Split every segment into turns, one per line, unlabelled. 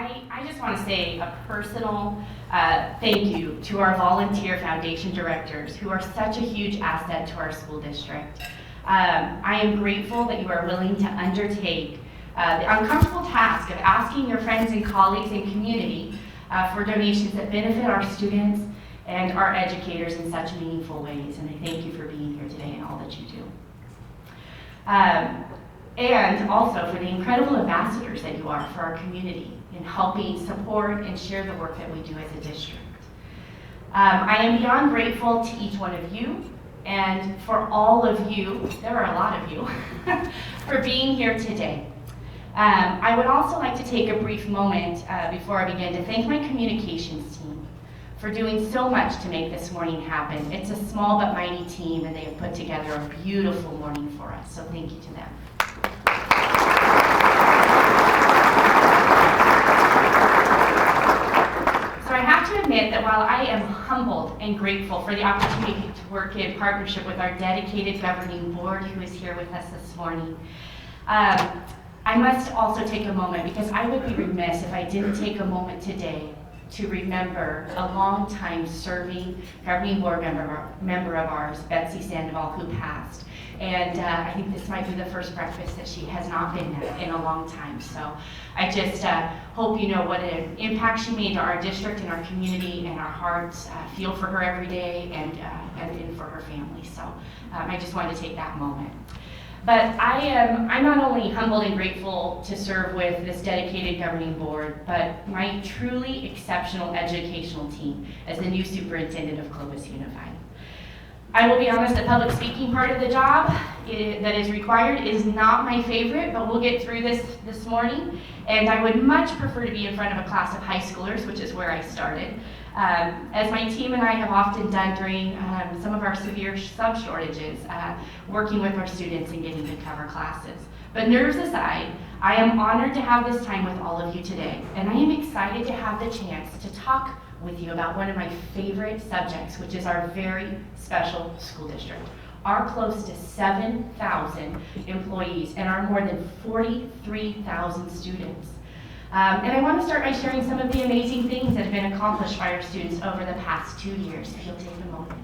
I just want to say a personal thank you to our volunteer foundation directors who are such a huge asset to our school district. I am grateful that you are willing to undertake the uncomfortable task of asking your friends and colleagues and community for donations that benefit our students and our educators in such meaningful ways. And I thank you for being here today and all that you do. And also for the incredible ambassadors that you are for our community in helping support and share the work that we do as a district. I am beyond grateful to each one of you and for all of you, there are a lot of you, for being here today. I would also like to take a brief moment before I begin to thank my communications team for doing so much to make this morning happen. It's a small but mighty team, and they have put together a beautiful morning for us, so thank you to them. So I have to admit that while I am humbled and grateful for the opportunity to work in partnership with our dedicated governing board who is here with us this morning, I must also take a moment, because I would be remiss if I didn't take a moment today to remember a long-time serving governing board member of ours, Betsy Sandoval, who passed. And I think this might be the first breakfast that she has not been at in a long time. So I just hope you know what an impact she made to our district and our community, and our hearts feel for her every day and for her family. So I just wanted to take that moment. But I'm not only humbled and grateful to serve with this dedicated governing board, but my truly exceptional educational team as the new superintendent of Clovis Unified. I will be honest, the public speaking part of the job that is required is not my favorite, but we'll get through this morning. And I would much prefer to be in front of a class of high schoolers, which is where I started, as my team and I have often done during some of our severe sub-shortages, working with our students and getting to cover classes. But nerves aside, I am honored to have this time with all of you today, and I am excited to have the chance to talk with you about one of my favorite subjects, which is our very special school district. Our close to 7,000 employees and our more than 43,000 students. And I want to start by sharing some of the amazing things that have been accomplished by our students over the past 2 years, if you'll take a moment.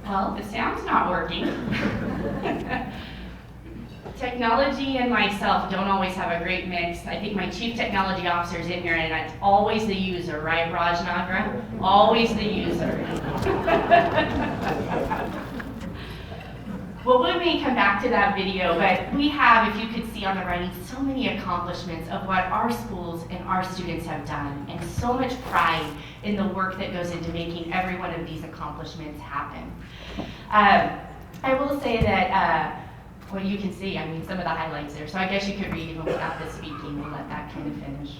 Well, the sound's not working. Technology and myself don't always have a great mix. I think my chief technology officer is in here, and it's always the user, right, Raj Nagra? Always the user. Well, we may come back to that video, but we have, if you could see on the writing, so many accomplishments of what our schools and our students have done, and so much pride in the work that goes into making every one of these accomplishments happen. I will say that, well, you can see, I mean, some of the highlights there, so I guess you could read even without the speaking. We'll let that kind of finish.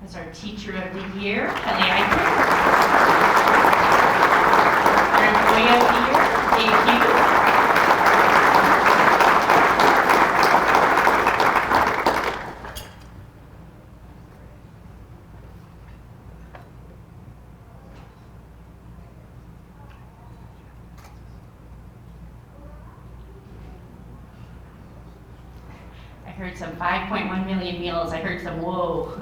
That's our Teacher of the Year, Kelly Eichler. Our Employee of the Year, Dave Hughes. I heard some 5.1 million meals. I heard some whoa.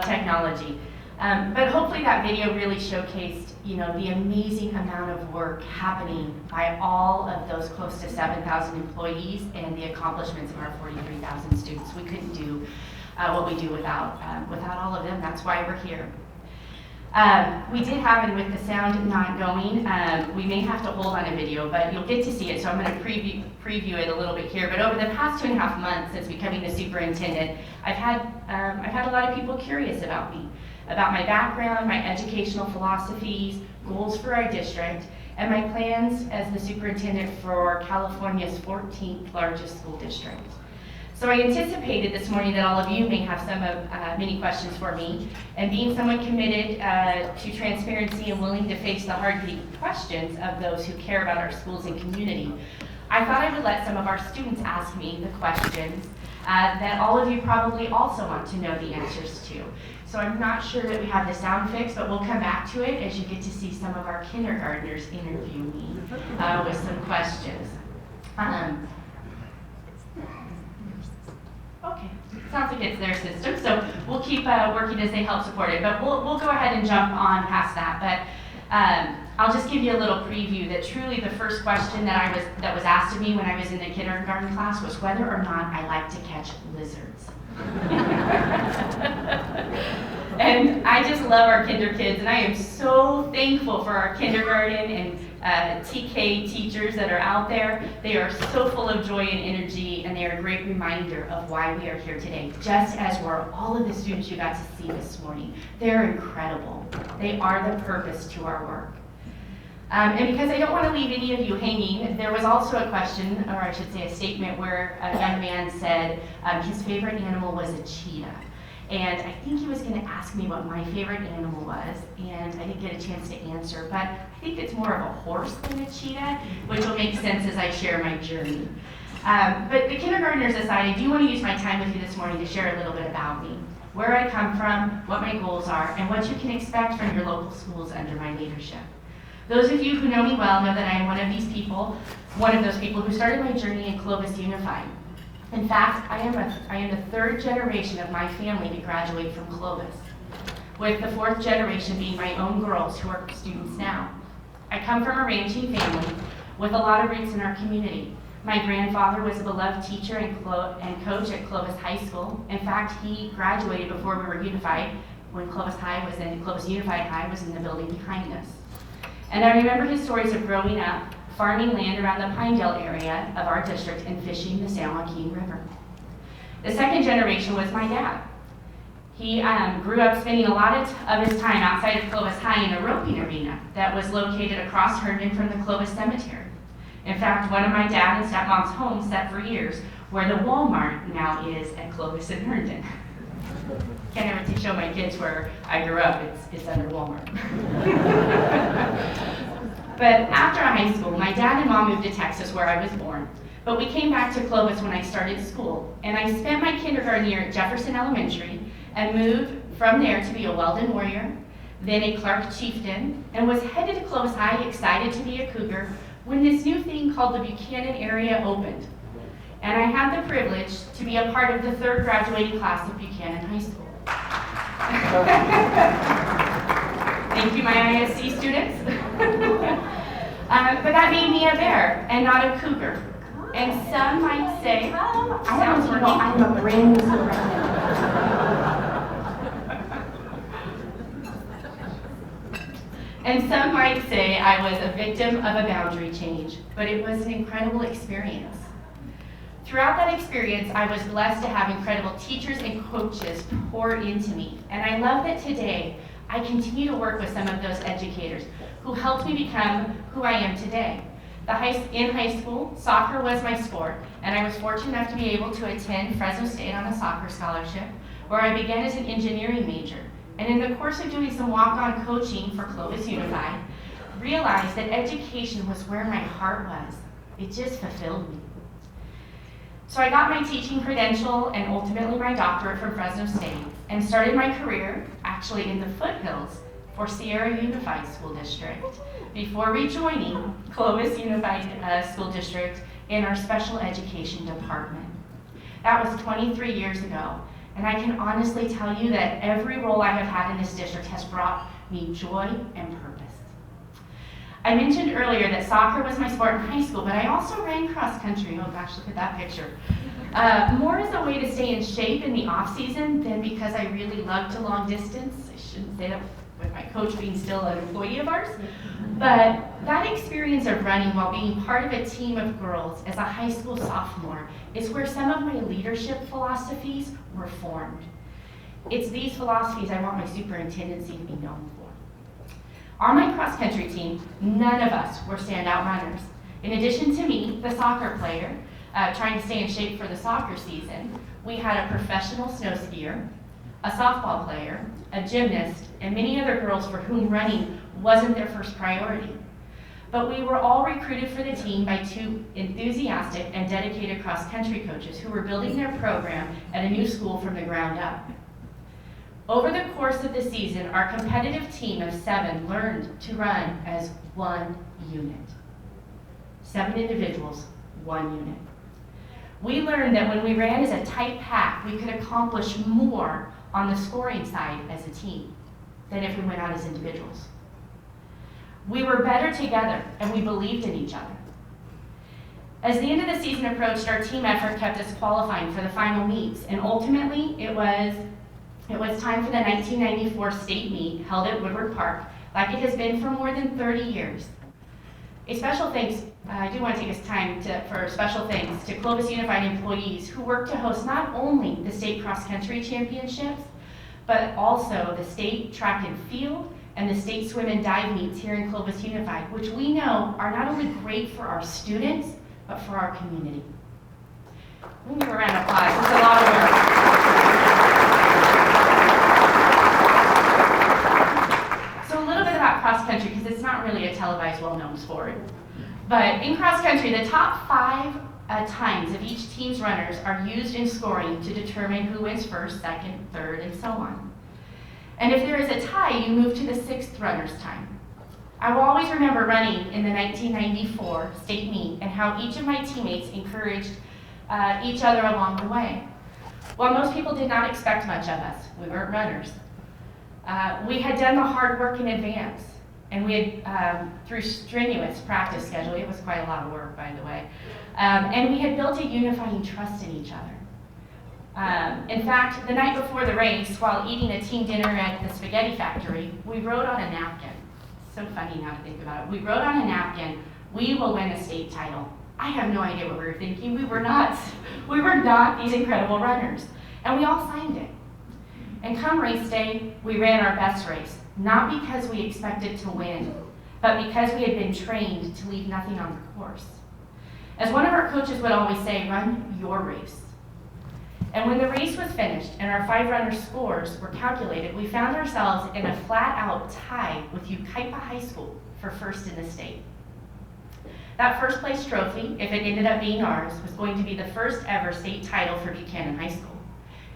technology. But hopefully that video really showcased, the amazing amount of work happening by all of those close to 7,000 employees and the accomplishments of our 43,000 students. We couldn't do what we do without all of them. That's why we're here. We did have, and with the sound not going, we may have to hold on a video, but you'll get to see it, so I'm going to preview it a little bit here. But over the past 2.5 months since becoming the superintendent, I've had a lot of people curious about me, about my background, my educational philosophies, goals for our district, and my plans as the superintendent for California's 14th largest school district. So I anticipated this morning that all of you may have many questions for me, and being someone committed to transparency and willing to face the hard-hitting questions of those who care about our schools and community, I thought I would let some of our students ask me the questions that all of you probably also want to know the answers to. So I'm not sure that we have the sound fixed, but we'll come back to it as you get to see some of our kindergartners interview me with some questions. Okay, sounds like it's their system, so we'll keep working as they help support it, but we'll go ahead and jump on past that. But I'll just give you a little preview that truly the first question that was asked of me when I was in the kindergarten class was whether or not I like to catch lizards. And I just love our kinder kids, and I am so thankful for our kindergarten and TK teachers that are out there. They are so full of joy and energy, and they are a great reminder of why we are here today, just as were all of the students you got to see this morning. They're incredible. They are the purpose to our work. And because I don't want to leave any of you hanging, there was also a question, or I should say a statement, where a young man said his favorite animal was a cheetah. And I think he was going to ask me what my favorite animal was, and I didn't get a chance to answer, but I think it's more of a horse than a cheetah, which will make sense as I share my journey. But the kindergartners aside, I do want to use my time with you this morning to share a little bit about me, where I come from, what my goals are, and what you can expect from your local schools under my leadership. Those of you who know me well know that I am one of those people who started my journey in Clovis Unified. In fact, I am the third generation of my family to graduate from Clovis, with the fourth generation being my own girls who are students now. I come from a ranching family with a lot of roots in our community. My grandfather was a beloved teacher and coach at Clovis High School. In fact, he graduated before we were unified, when Clovis Unified High was in the building behind us. And I remember his stories of growing up, farming land around the Pinedale area of our district and fishing the San Joaquin River. The second generation was my dad. He grew up spending a lot of his time outside of Clovis High in a roping arena that was located across Herndon from the Clovis Cemetery. In fact, one of my dad and stepmom's homes sat for years where the Walmart now is at Clovis and Herndon. Can't ever show my kids where I grew up, it's under Walmart. But after high school, my dad and mom moved to Texas where I was born. But we came back to Clovis when I started school, and I spent my kindergarten year at Jefferson Elementary and moved from there to be a Weldon Warrior, then a Clark Chieftain, and was headed to Clovis High, excited to be a Cougar, when this new thing called the Buchanan area opened. And I had the privilege to be a part of the third graduating class of Buchanan High School. Thank you, my ISC students. But that made me a bear and not a cougar. And some might say, I'm a brand new superintendent. And some might say I was a victim of a boundary change, but it was an incredible experience. Throughout that experience, I was blessed to have incredible teachers and coaches pour into me. And I love that today, I continue to work with some of those educators who helped me become who I am today. In high school, soccer was my sport, and I was fortunate enough to be able to attend Fresno State on a soccer scholarship, where I began as an engineering major. And in the course of doing some walk-on coaching for Clovis Unified, realized that education was where my heart was. It just fulfilled me. So I got my teaching credential and ultimately my doctorate from Fresno State and started my career actually in the foothills for Sierra Unified School District before rejoining Clovis Unified School District in our special education department. That was 23 years ago, And I can honestly tell you that every role I have had in this district has brought me joy and purpose. I mentioned earlier that soccer was my sport in high school, but I also ran cross country. Oh gosh, look at that picture. More as a way to stay in shape in the off season than because I really loved to long distance. I shouldn't say that with my coach being still an employee of ours. But that experience of running while being part of a team of girls as a high school sophomore is where some of my leadership philosophies were formed. It's these philosophies I want my superintendency to be known for. On my cross-country team, none of us were standout runners. In addition to me, the soccer player, trying to stay in shape for the soccer season, we had a professional snow skier, a softball player, a gymnast, and many other girls for whom running wasn't their first priority. But we were all recruited for the team by two enthusiastic and dedicated cross-country coaches who were building their program at a new school from the ground up. Over the course of the season, our competitive team of 7 learned to run as one unit. 7 individuals, 1 unit. We learned that when we ran as a tight pack, we could accomplish more on the scoring side as a team than if we went out as individuals. We were better together, and we believed in each other. As the end of the season approached, our team effort kept us qualifying for the final meets, and ultimately it was time for the 1994 state meet held at Woodward Park, like it has been for more than 30 years. A special thanks, I do want to take this time for special thanks to Clovis Unified employees who worked to host not only the state cross-country championships, but also the state track and field and the state swim and dive meets here in Clovis Unified, which we know are not only great for our students, but for our community. We'll give a round of applause. It's a lot of work. So a little bit about cross-country, because it's not really a televised, well-known sport. But in cross-country, the top 5 times of each team's runners are used in scoring to determine who wins first, second, third, and so on. And if there is a tie, you move to the 6th runner's time. I will always remember running in the 1994 state meet and how each of my teammates encouraged each other along the way. While most people did not expect much of us, we weren't runners. We had done the hard work in advance, and we had, through strenuous practice schedule, it was quite a lot of work, by the way, and we had built a unifying trust in each other. In fact, the night before the race, while eating a team dinner at the spaghetti factory, we wrote on a napkin. So funny now to think about it. We wrote on a napkin, "We will win a state title." I have no idea what we were thinking. We were not these incredible runners. And we all signed it. And come race day, we ran our best race, not because we expected to win, but because we had been trained to leave nothing on the course. As one of our coaches would always say, run your race. And when the race was finished and our 5 runners' scores were calculated, we found ourselves in a flat-out tie with Yucaipa High School for first in the state. That first place trophy, if it ended up being ours, was going to be the first ever state title for Buchanan High School,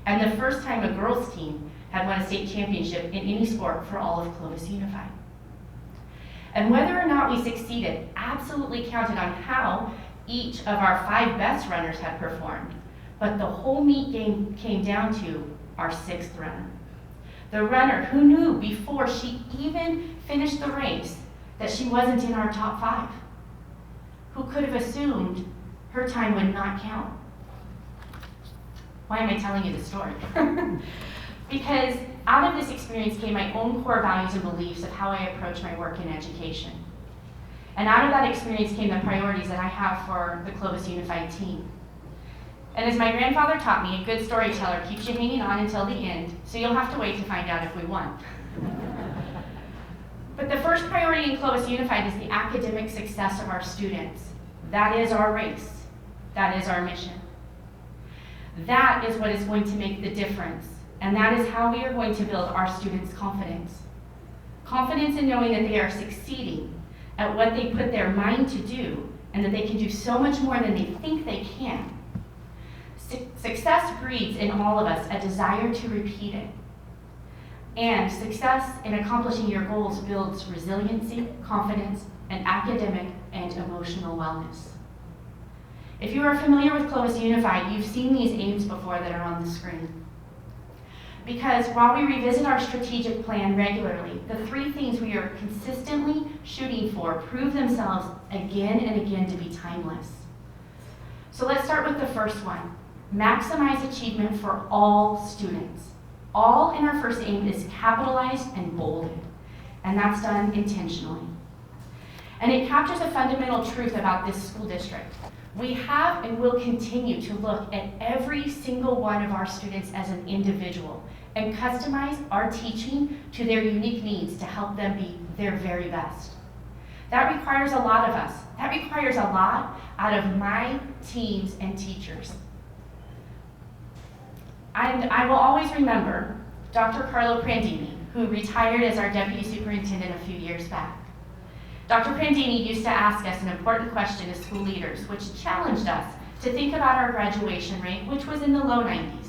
and the first time a girls' team had won a state championship in any sport for all of Clovis Unified. And whether or not we succeeded absolutely counted on how each of our 5 best runners had performed. But the whole meet game came down to our 6th runner. The runner who knew before she even finished the race that she wasn't in our top 5. Who could have assumed her time would not count. Why am I telling you this story? Because out of this experience came my own core values and beliefs of how I approach my work in education. And out of that experience came the priorities that I have for the Clovis Unified team. And as my grandfather taught me, a good storyteller keeps you hanging on until the end, so you'll have to wait to find out if we won. But the first priority in Clovis Unified is the academic success of our students. That is our race. That is our mission. That is what is going to make the difference, and that is how we are going to build our students' confidence. Confidence in knowing that they are succeeding at what they put their mind to do, and that they can do so much more than they think they can. Success breeds in all of us a desire to repeat it. And success in accomplishing your goals builds resiliency, confidence, and academic and emotional wellness. If you are familiar with Clovis Unified, you've seen these aims before that are on the screen. because while we revisit our strategic plan regularly, the three things we are consistently shooting for prove themselves again and again to be timeless. So let's start with the first one. Maximize achievement for all students. All in our first aim is capitalized and bolded, and that's done intentionally. And it captures a fundamental truth about this school district. We have and will continue to look at every single one of our students as an individual and customize our teaching to their unique needs to help them be their very best. That requires a lot of us. That requires a lot out of my teams and teachers. And I will always remember Dr. Carlo Prandini, who retired as our deputy superintendent a few years back. Dr. Prandini used to ask us an important question as school leaders, which challenged us to think about our graduation rate, which was in the low 90s.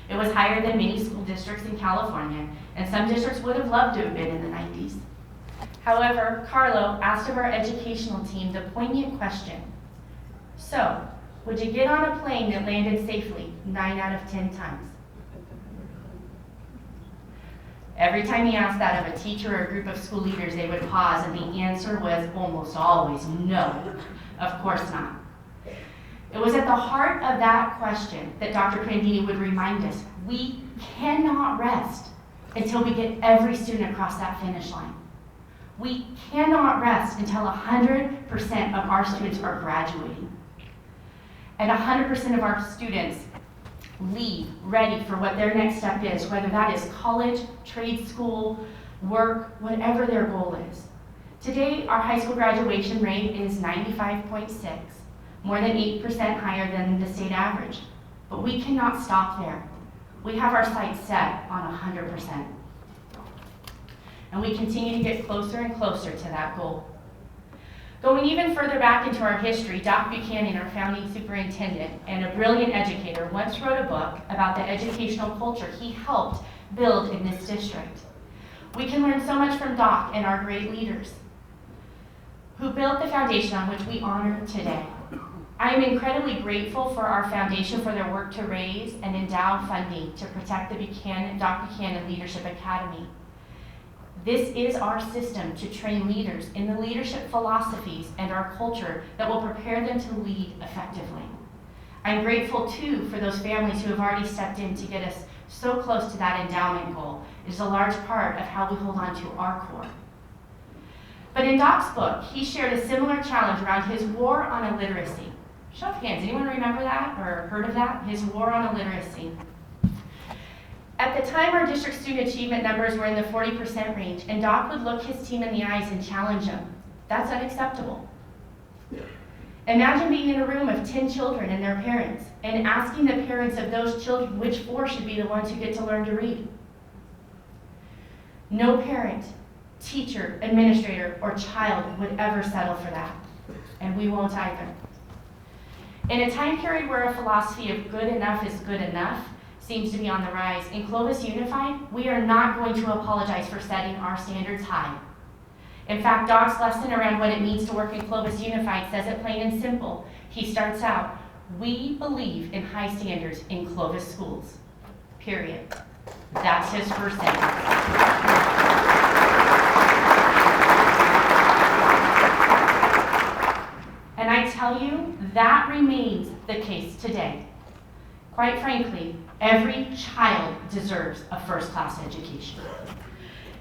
It was higher than many school districts in California, and some districts would have loved to have been in the 90s. However, Carlo asked of our educational team the poignant question, so, would you get on a plane that landed safely 9 out of 10 times? Every time he asked that of a teacher or a group of school leaders, they would pause, and the answer was almost always no, of course not. It was at the heart of that question that Dr. Prandini would remind us, we cannot rest until we get every student across that finish line. We cannot rest until 100% of our students are graduating. And 100% of our students leave ready for what their next step is, whether that is college, trade school, work, whatever their goal is. Today, our high school graduation rate is 95.6, more than 8% higher than the state average. But we cannot stop there. We have our sights set on 100%. And we continue to get closer and closer to that goal. Going even further back into our history, Doc Buchanan, our founding superintendent and a brilliant educator, once wrote a book about the educational culture he helped build in this district. We can learn so much from Doc and our great leaders who built the foundation on which we honor today. I am incredibly grateful for our foundation for their work to raise and endow funding to protect the Doc Buchanan Leadership Academy. This is our system to train leaders in the leadership philosophies and our culture that will prepare them to lead effectively. I'm grateful too for those families who have already stepped in to get us so close to that endowment goal. It is a large part of how we hold on to our core. But in Doc's book, he shared a similar challenge around his war on illiteracy. Show of hands, anyone remember that or heard of that? His war on illiteracy. At the time, our district student achievement numbers were in the 40% range, and Doc would look his team in the eyes and challenge them. That's unacceptable. Imagine being in a room of 10 children and their parents, and asking the parents of those children which 4 should be the ones who get to learn to read. No parent, teacher, administrator, or child would ever settle for that, and we won't either. In a time period where a philosophy of good enough is good enough seems to be on the rise, in Clovis Unified, we are not going to apologize for setting our standards high. In fact, Doc's lesson around what it means to work in Clovis Unified says it plain and simple. He starts out, we believe in high standards in Clovis schools, period. That's his first sentence. And I tell you, that remains the case today. Quite frankly, every child deserves a first-class education.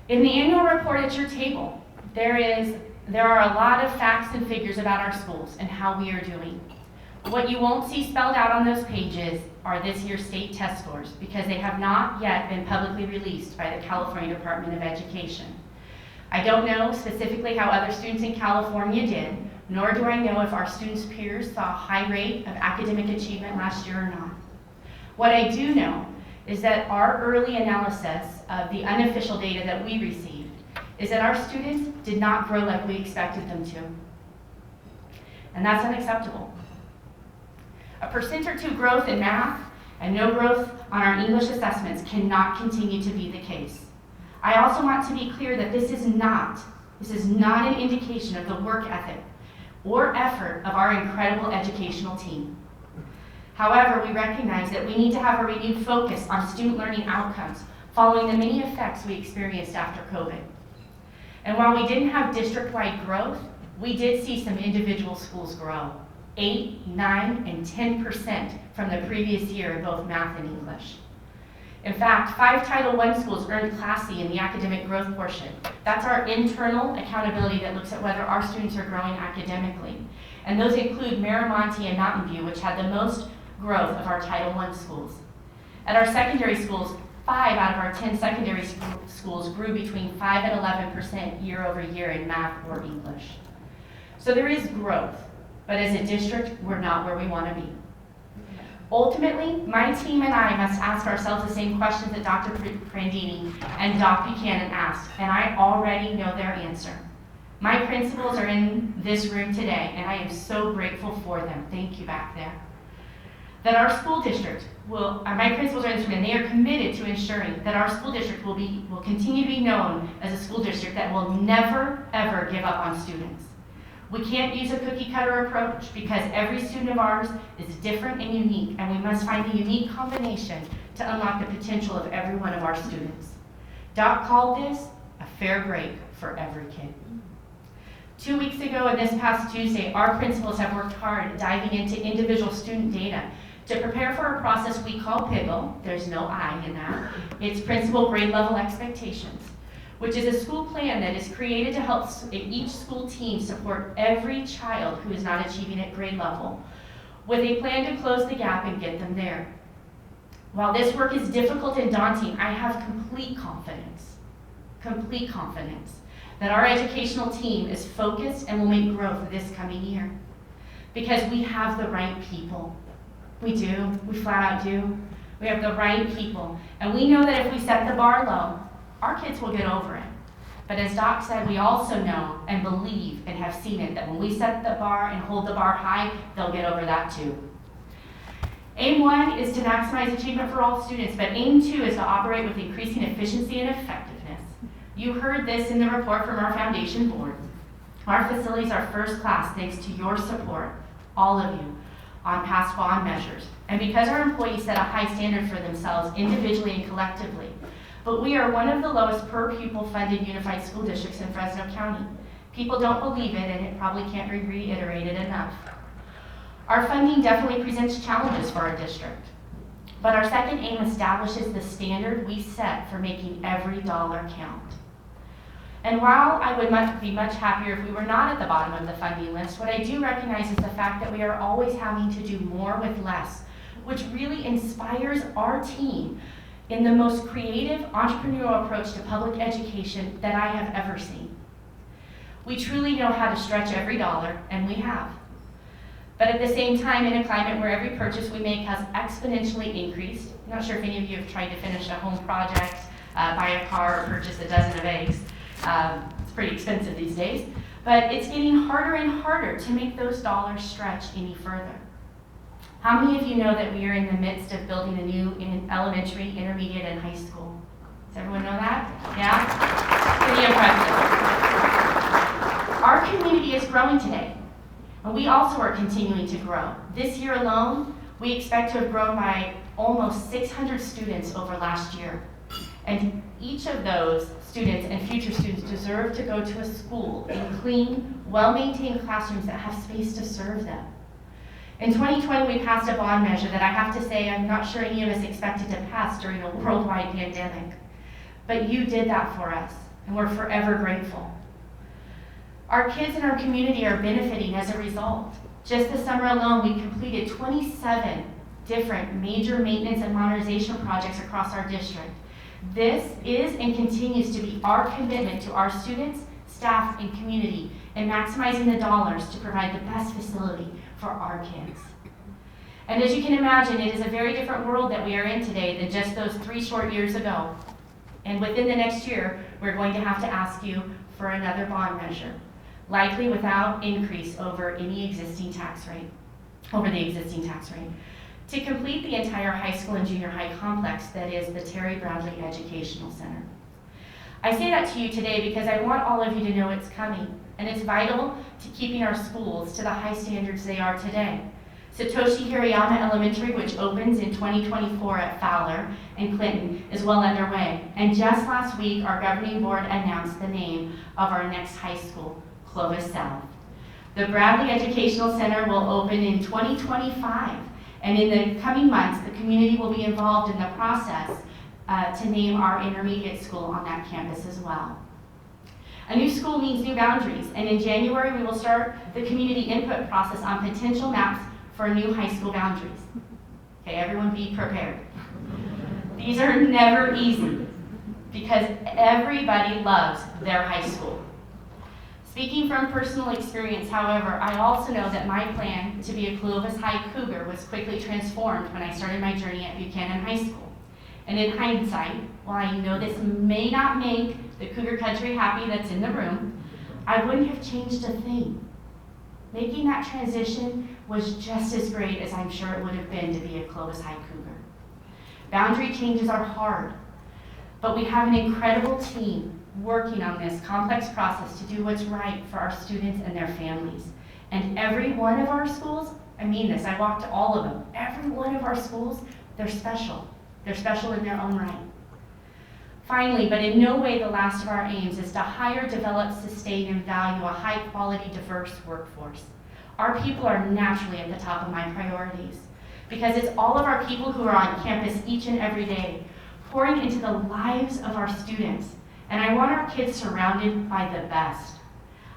In the annual report at your table, there are a lot of facts and figures about our schools and how we are doing. What you won't see spelled out on those pages are this year's state test scores because they have not yet been publicly released by the California Department of Education. I don't know specifically how other students in California did, nor do I know if our students' peers saw a high rate of academic achievement last year or not. What I do know is that our early analysis of the unofficial data that we received is that our students did not grow like we expected them to. And that's unacceptable. A % or 2 growth in math and no growth on our English assessments cannot continue to be the case. I also want to be clear that this is not an indication of the work ethic or effort of our incredible educational team. However, we recognize that we need to have a renewed focus on student learning outcomes following the many effects we experienced after COVID. And while we didn't have district-wide growth, we did see some individual schools grow, 8, 9, and 10% from the previous year in both math and English. In fact, 5 Title I schools earned Class C in the academic growth portion. That's our internal accountability that looks at whether our students are growing academically. And those include Miramonte and Mountain View, which had the most growth of our Title I schools. At our secondary schools, 5 out of our 10 secondary schools grew between 5 and 11% year over year in math or English. So there is growth, but as a district, we're not where we want to be. Ultimately, my team and I must ask ourselves the same questions that Dr. Prandini and Doc Buchanan asked, and I already know their answer. My principals are in this room today, and I am so grateful for them. Thank you back there. That our school district my principals are in this room, and they are committed to ensuring that our school district will continue to be known as a school district that will never, ever give up on students. We can't use a cookie cutter approach because every student of ours is different and unique, and we must find the unique combination to unlock the potential of every one of our students. Doc called this a fair break for every kid. 2 weeks ago and this past Tuesday, our principals have worked hard diving into individual student data to prepare for a process we call PIGL. There's no I in that. It's Principal Grade Level Expectations, which is a school plan that is created to help each school team support every child who is not achieving at grade level, with a plan to close the gap and get them there. While this work is difficult and daunting, I have complete confidence that our educational team is focused and will make growth this coming year. Because we have the right people. We do, we flat out do. We have the right people. And we know that if we set the bar low, our kids will get over it. But as Doc said, we also know and believe and have seen it that when we set the bar and hold the bar high, they'll get over that too. Aim 1 is to maximize achievement for all students, but Aim 2 is to operate with increasing efficiency and effectiveness. You heard this in the report from our foundation board. Our facilities are first class thanks to your support, all of you, on past bond measures. And because our employees set a high standard for themselves individually and collectively, but we are one of the lowest per pupil funded unified school districts in Fresno County. People don't believe it, and it probably can't be reiterated enough. Our funding definitely presents challenges for our district, but our second aim establishes the standard we set for making every dollar count. And while I would be much happier if we were not at the bottom of the funding list, what I do recognize is the fact that we are always having to do more with less, which really inspires our team in the most creative entrepreneurial approach to public education that I have ever seen. We truly know how to stretch every dollar, and we have. But at the same time, in a climate where every purchase we make has exponentially increased, I'm not sure if any of you have tried to finish a home project, buy a car, or purchase a dozen of eggs. It's pretty expensive these days, but it's getting harder and harder to make those dollars stretch any further. How many of you know that we are in the midst of building a new elementary, intermediate, and high school? Does everyone know that? Yeah? Pretty impressive. Our community is growing today, and we also are continuing to grow. This year alone, we expect to have grown by almost 600 students over last year. And each of those students and future students deserve to go to a school in clean, well-maintained classrooms that have space to serve them. In 2020, we passed a bond measure that I have to say I'm not sure any of us expected to pass during a worldwide pandemic. But you did that for us, and we're forever grateful. Our kids in our community are benefiting as a result. Just this summer alone, we completed 27 different major maintenance and modernization projects across our district. This is and continues to be our commitment to our students, staff, and community in maximizing the dollars to provide the best facility for our kids. And as you can imagine, it is a very different world that we are in today than just those 3 short years ago. And within the next year, we're going to have to ask you for another bond measure, likely without increase over the existing tax rate, to complete the entire high school and junior high complex that is the Terry Bradley Educational Center. I say that to you today because I want all of you to know it's coming, and it's vital to keeping our schools to the high standards they are today. Satoshi Hirayama Elementary, which opens in 2024 at Fowler and Clinton, is well underway. And just last week, our governing board announced the name of our next high school, Clovis South. The Bradley Educational Center will open in 2025. And in the coming months, the community will be involved in the process to name our intermediate school on that campus as well. A new school means new boundaries, and in January we will start the community input process on potential maps for new high school boundaries. Okay, everyone be prepared. These are never easy because everybody loves their high school. Speaking from personal experience, however, I also know that my plan to be a Clovis High Cougar was quickly transformed when I started my journey at Buchanan High School. And in hindsight, while I know this may not make the Cougar Country happy that's in the room, I wouldn't have changed a thing. Making that transition was just as great as I'm sure it would have been to be a Clovis High Cougar. Boundary changes are hard, but we have an incredible team working on this complex process to do what's right for our students and their families. And every one of our schools, I mean this, I walked to all of them, every one of our schools, they're special. They're special in their own right. Finally, but in no way the last of our aims, is to hire, develop, sustain, and value a high-quality, diverse workforce. Our people are naturally at the top of my priorities because it's all of our people who are on campus each and every day, pouring into the lives of our students. And I want our kids surrounded by the best.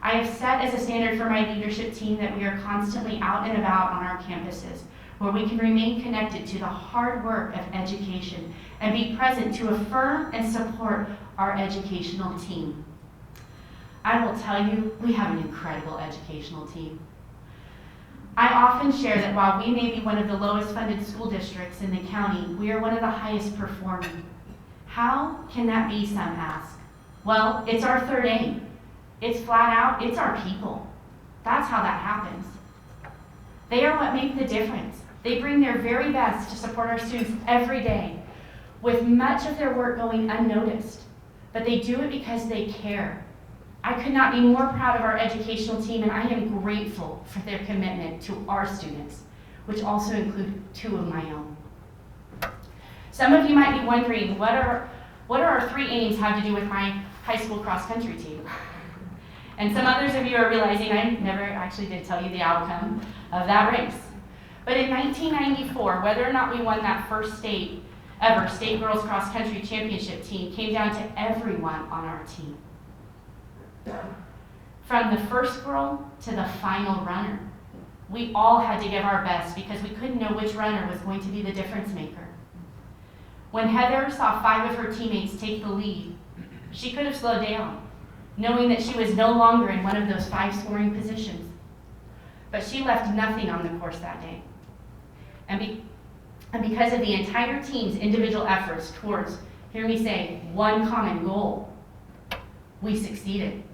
I have set as a standard for my leadership team that we are constantly out and about on our campuses, where we can remain connected to the hard work of education and be present to affirm and support our educational team. I will tell you, we have an incredible educational team. I often share that while we may be one of the lowest funded school districts in the county, we are one of the highest performing. How can that be, some ask? Well, it's our third aim. It's flat out, it's our people. That's how that happens. They are what make the difference. They bring their very best to support our students every day, with much of their work going unnoticed. But they do it because they care. I could not be more proud of our educational team, and I am grateful for their commitment to our students, which also include 2 of my own. Some of you might be wondering, what are our 3 aims have to do with my high school cross-country team? And some others of you are realizing I never actually did tell you the outcome of that race. But in 1994, whether or not we won that first state girls cross-country championship team came down to everyone on our team. From the first girl to the final runner, we all had to give our best because we couldn't know which runner was going to be the difference maker. When Heather saw 5 of her teammates take the lead, she could have slowed down, knowing that she was no longer in one of those 5 scoring positions. But she left nothing on the course that day. And because of the entire team's individual efforts towards, hear me say, one common goal, we succeeded.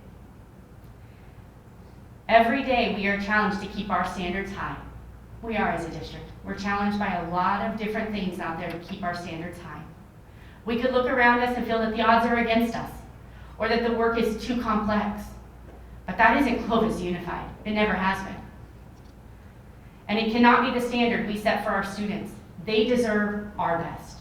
Every day we are challenged to keep our standards high. We are as a district. We're challenged by a lot of different things out there to keep our standards high. We could look around us and feel that the odds are against us, or that the work is too complex. But that isn't Clovis Unified. It never has been. And it cannot be the standard we set for our students. They deserve our best.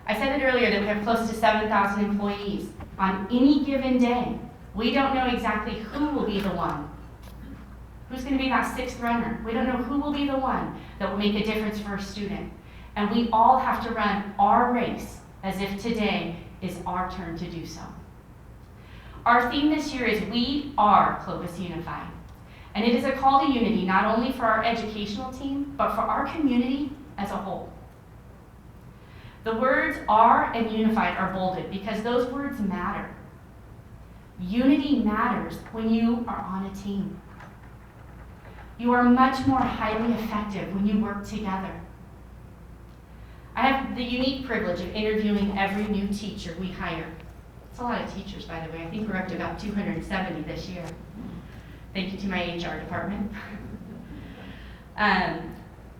I said it earlier that we have close to 7,000 employees. On any given day, we don't know exactly who will be the one. Who's going to be that 6th runner? We don't know who will be the one that will make a difference for a student. And we all have to run our race as if today is our turn to do so. Our theme this year is We Are Clovis Unified. And it is a call to unity, not only for our educational team, but for our community as a whole. The words are and unified are bolded because those words matter. Unity matters when you are on a team. You are much more highly effective when you work together. I have the unique privilege of interviewing every new teacher we hire. It's a lot of teachers, by the way. I think we're up to about 270 this year. Thank you to my HR department.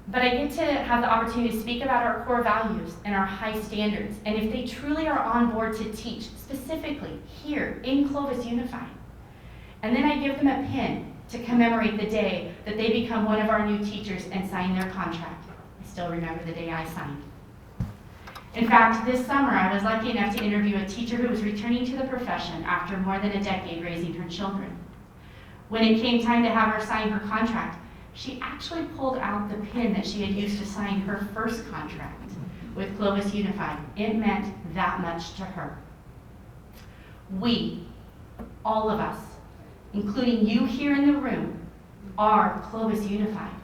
But I get to have the opportunity to speak about our core values and our high standards, and if they truly are on board to teach, specifically here in Clovis Unified. And then I give them a pin to commemorate the day that they become one of our new teachers and sign their contract. I still remember the day I signed. In fact, this summer I was lucky enough to interview a teacher who was returning to the profession after more than a decade raising her children. When it came time to have her sign her contract, she actually pulled out the pin that she had used to sign her first contract with Clovis Unified. It meant that much to her. We, all of us, including you here in the room, are Clovis Unified.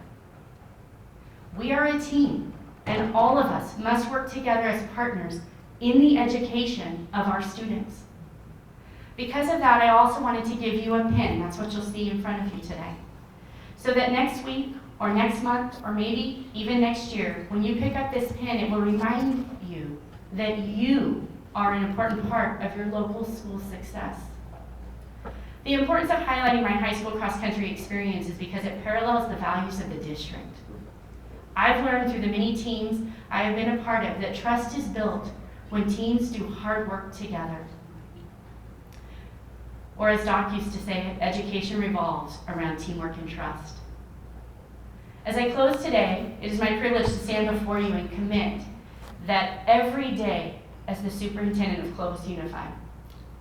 We are a team, and all of us must work together as partners in the education of our students. Because of that, I also wanted to give you a pin. That's what you'll see in front of you today. So that next week, or next month, or maybe even next year, when you pick up this pin, it will remind you that you are an important part of your local school's success. The importance of highlighting my high school cross-country experience is because it parallels the values of the district. I've learned through the many teams I have been a part of that trust is built when teams do hard work together. Or as Doc used to say, education revolves around teamwork and trust. As I close today, it is my privilege to stand before you and commit that every day as the superintendent of Clovis Unified,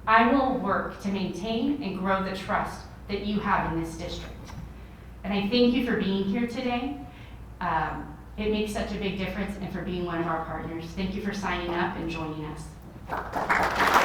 I will work to maintain and grow the trust that you have in this district. And I thank you for being here today. It makes such a big difference, and for being one of our partners. Thank you for signing up and joining us.